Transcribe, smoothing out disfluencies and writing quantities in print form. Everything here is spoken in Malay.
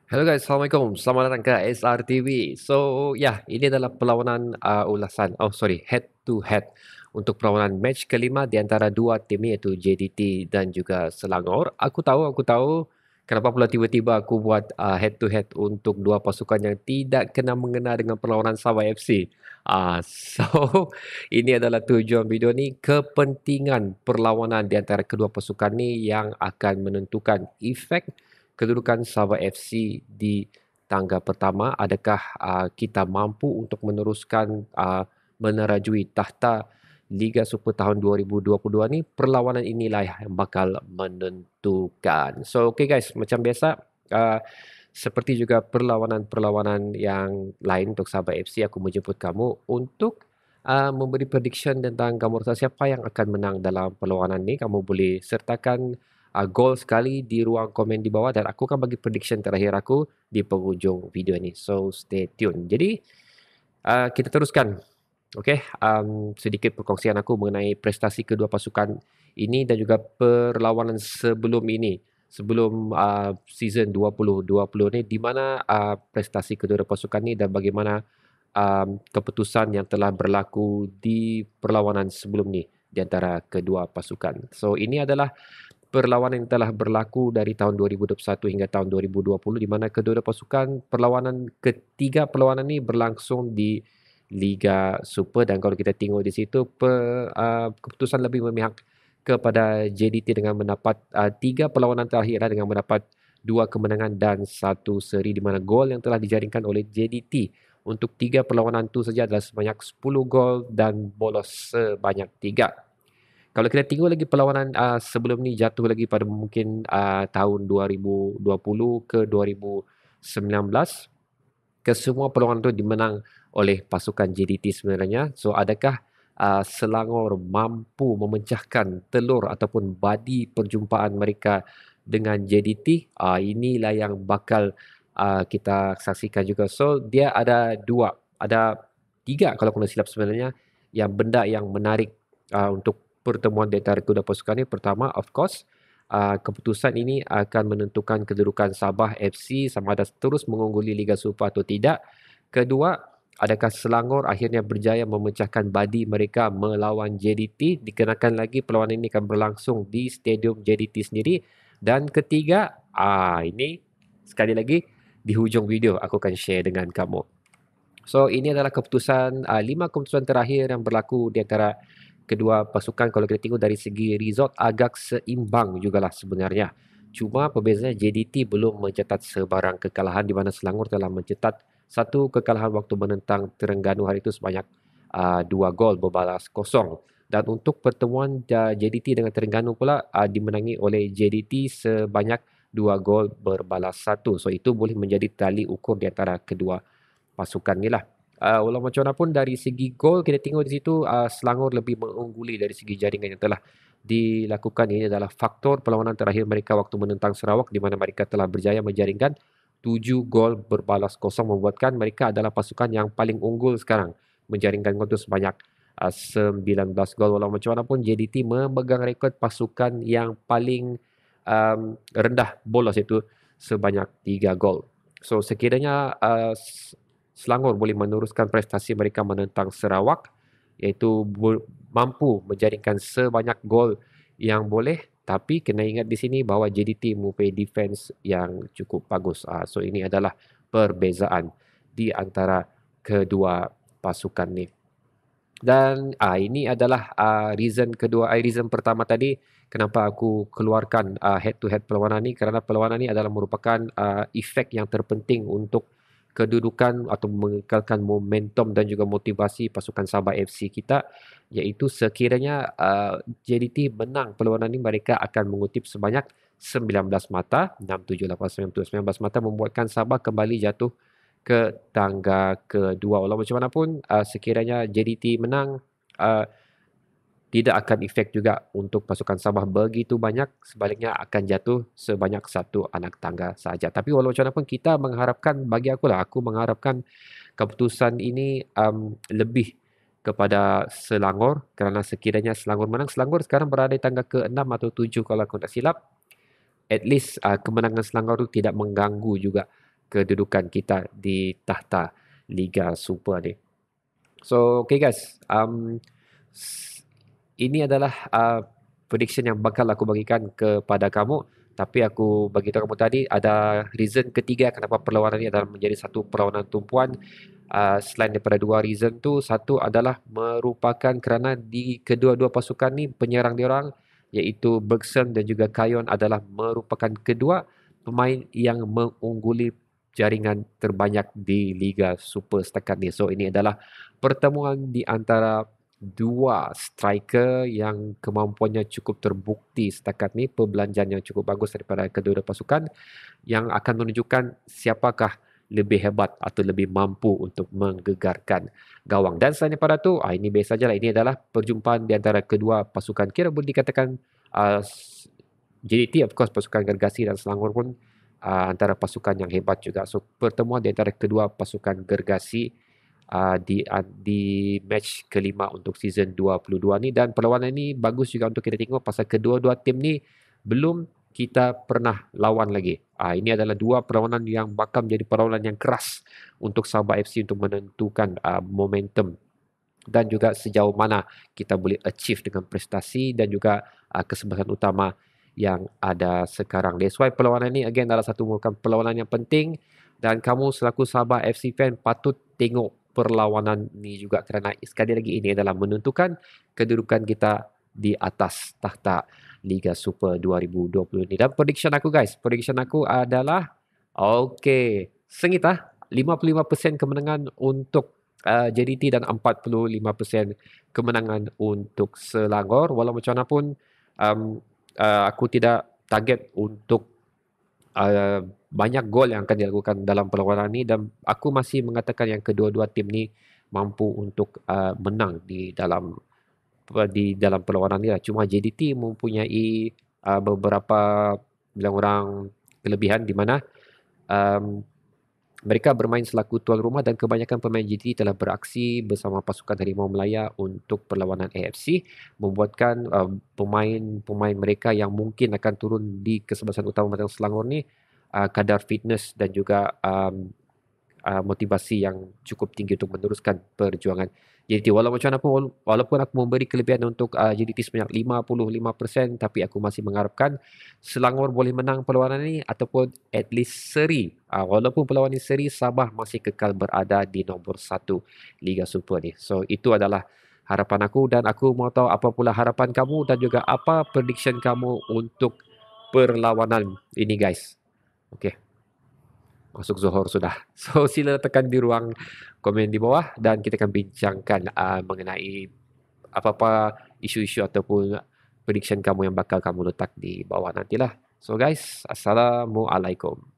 Hello guys, Assalamualaikum. Selamat datang ke SRTV. Ini adalah perlawanan head to head untuk perlawanan match kelima di antara dua tim iaitu JDT dan juga Selangor. Aku tahu kenapa pula tiba-tiba aku buat head to head untuk dua pasukan yang tidak kena mengena dengan perlawanan Sabah FC. Ini adalah tujuan video ni, kepentingan perlawanan di antara kedua pasukan ni yang akan menentukan efek kedudukan Sabah FC di tangga pertama. Adakah kita mampu untuk meneruskan menerajui takhta Liga Super tahun 2022 ni? Perlawanan inilah yang bakal menentukan. Okay guys, macam biasa, seperti juga perlawanan-perlawanan yang lain untuk Sabah FC, aku menjemput kamu untuk memberi prediction tentang kamu rasa siapa yang akan menang dalam perlawanan ni. Kamu boleh sertakan gol sekali di ruang komen di bawah dan aku akan bagi prediction terakhir aku di penghujung video ini. So stay tune. Jadi kita teruskan. Okey, sedikit perkongsian aku mengenai prestasi kedua pasukan ini dan juga perlawanan sebelum ini. Sebelum season 2020 ni, di mana prestasi kedua pasukan ni dan bagaimana keputusan yang telah berlaku di perlawanan sebelum ni di antara kedua pasukan. So ini adalah perlawanan yang telah berlaku dari tahun 2021 hingga tahun 2020, di mana kedua pasukan ketiga perlawanan ini berlangsung di Liga Super. Dan kalau kita tengok di situ, keputusan lebih memihak kepada JDT dengan mendapat 3 perlawanan terakhir dengan mendapat 2 kemenangan dan 1 seri, di mana gol yang telah dijaringkan oleh JDT untuk 3 perlawanan itu saja adalah sebanyak 10 gol dan bolos sebanyak 3. Kalau kita tengok lagi perlawanan sebelum ni, jatuh lagi pada mungkin tahun 2020 ke 2019, kesemua perlawanan itu dimenang oleh pasukan JDT sebenarnya. So adakah Selangor mampu memecahkan telur ataupun badi perjumpaan mereka dengan JDT? Inilah yang bakal kita saksikan juga. So dia ada tiga kalau aku tak silap sebenarnya, yang benda yang menarik untuk pertemuan di antara kedua pasukan ini. Pertama, of course, keputusan ini akan menentukan kedudukan Sabah FC sama ada terus mengungguli Liga Super atau tidak. Kedua, adakah Selangor akhirnya berjaya memecahkan badi mereka melawan JDT, dikenakan lagi perlawanan ini akan berlangsung di stadium JDT sendiri. Dan ketiga, ini sekali lagi di hujung video aku akan share dengan kamu. So ini adalah keputusan 5 keputusan terakhir yang berlaku di antara kedua pasukan. Kalau kita tengok dari segi result, agak seimbang jugalah sebenarnya. Cuma perbezaannya, JDT belum mencetak sebarang kekalahan, di mana Selangor telah mencetak satu kekalahan waktu menentang Terengganu hari itu sebanyak 2 gol berbalas kosong. Dan untuk pertemuan JDT dengan Terengganu pula dimenangi oleh JDT sebanyak 2 gol berbalas 1. So itu boleh menjadi tali ukur di antara kedua pasukan ni lah. Walau macam mana pun, dari segi gol kita tengok di situ Selangor lebih mengungguli dari segi jaringan yang telah dilakukan. Ini adalah faktor perlawanan terakhir mereka waktu menentang Sarawak, di mana mereka telah berjaya menjaringkan 7 gol berbalas kosong, membuatkan mereka adalah pasukan yang paling unggul sekarang menjaringkan gol itu sebanyak 19 gol. Walau macam mana pun, JDT memegang rekod pasukan yang paling rendah bolos, iaitu sebanyak 3 gol. So sekiranya Selangor boleh meneruskan prestasi mereka menentang Sarawak, iaitu mampu menjaringkan sebanyak gol yang boleh, tapi kena ingat di sini bahawa JDT mempunyai defense yang cukup bagus. So ini adalah perbezaan di antara kedua pasukan ni. Dan ini adalah reason pertama tadi kenapa aku keluarkan head to head perlawanan ni, kerana perlawanan ni adalah merupakan efek yang terpenting untuk kedudukan atau mengekalkan momentum dan juga motivasi pasukan Sabah FC kita, iaitu sekiranya JDT menang perlawanan ini, mereka akan mengutip sebanyak 19 mata, 6, 7, 8, 9, 10, 19 mata, membuatkan Sabah kembali jatuh ke tangga kedua. Walau macam mana pun, sekiranya JDT menang, tidak akan efek juga untuk pasukan Sabah begitu banyak, sebaliknya akan jatuh sebanyak satu anak tangga saja. Tapi walau macam mana pun, kita mengharapkan, bagi aku mengharapkan keputusan ini lebih kepada Selangor, kerana sekiranya Selangor menang, Selangor sekarang berada di tangga ke-6 atau 7 kalau aku tak silap. At least kemenangan Selangor itu tidak mengganggu juga kedudukan kita di tahta Liga Super ni. So, okay guys, ini adalah prediction yang bakal aku bagikan kepada kamu. Tapi aku bagi tahu kamu tadi ada reason ketiga kenapa perlawanan ini adalah menjadi satu perlawanan tumpuan. Selain daripada dua reason tu, satu adalah merupakan kerana di kedua-dua pasukan ni penyerang diorang iaitu Bergson dan juga Kayon adalah merupakan kedua pemain yang mengungguli jaringan terbanyak di Liga Super setakat ni. So ini adalah pertemuan di antara dua striker yang kemampuannya cukup terbukti setakat ni, perbelanjaan yang cukup bagus daripada kedua-dua pasukan yang akan menunjukkan siapakah lebih hebat atau lebih mampu untuk menggegarkan gawang. Dan selain daripada tu, ini biasa sajalah, ini adalah perjumpaan di antara kedua pasukan. Kira boleh dikatakan JDT, of course pasukan Gergasi dan Selangor pun antara pasukan yang hebat juga. So pertemuan di antara kedua pasukan Gergasi di match kelima untuk season 22 ni, dan perlawanan ni bagus juga untuk kita tengok pasal kedua-dua tim ni belum kita pernah lawan lagi. Ini adalah dua perlawanan yang bakal menjadi perlawanan yang keras untuk Sabah FC untuk menentukan momentum dan juga sejauh mana kita boleh achieve dengan prestasi dan juga kesempatan utama yang ada sekarang. That's why perlawanan ni again adalah satu merupakan perlawanan yang penting dan kamu selaku Sabah FC fan patut tengok perlawanan ni juga kerana sekali lagi ini adalah menentukan kedudukan kita di atas tahta Liga Super 2020 ni. Dan prediction aku guys, prediction aku adalah sengit 55% kemenangan untuk JDT dan 45% kemenangan untuk Selangor. Walau macam mana pun aku tidak target untuk banyak gol yang akan dilakukan dalam perlawanan ni, dan aku masih mengatakan yang kedua-dua tim ni mampu untuk menang di dalam perlawanan ni lah. Cuma JDT mempunyai beberapa bilang orang kelebihan di mana mereka bermain selaku tuan rumah dan kebanyakan pemain JDT telah beraksi bersama pasukan Harimau Melaya untuk perlawanan AFC, membuatkan pemain mereka yang mungkin akan turun di kesebelasan utama Padang Selangor ni kadar fitness dan juga motivasi yang cukup tinggi untuk meneruskan perjuangan JDT. Walaupun aku memberi kelebihan untuk JDT sebanyak 55%, tapi aku masih mengharapkan Selangor boleh menang perlawanan ini ataupun at least seri. Walaupun perlawanan ini seri, Sabah masih kekal berada di nombor 1 Liga Super ni. So itu adalah harapan aku dan aku mau tahu apa pula harapan kamu dan juga apa prediction kamu untuk perlawanan ini guys. Okay. Masuk Zohor sudah. So sila tekan di ruang komen di bawah dan kita akan bincangkan mengenai apa-apa isu-isu ataupun prediction kamu yang bakal kamu letak di bawah nantilah. So guys, Assalamualaikum.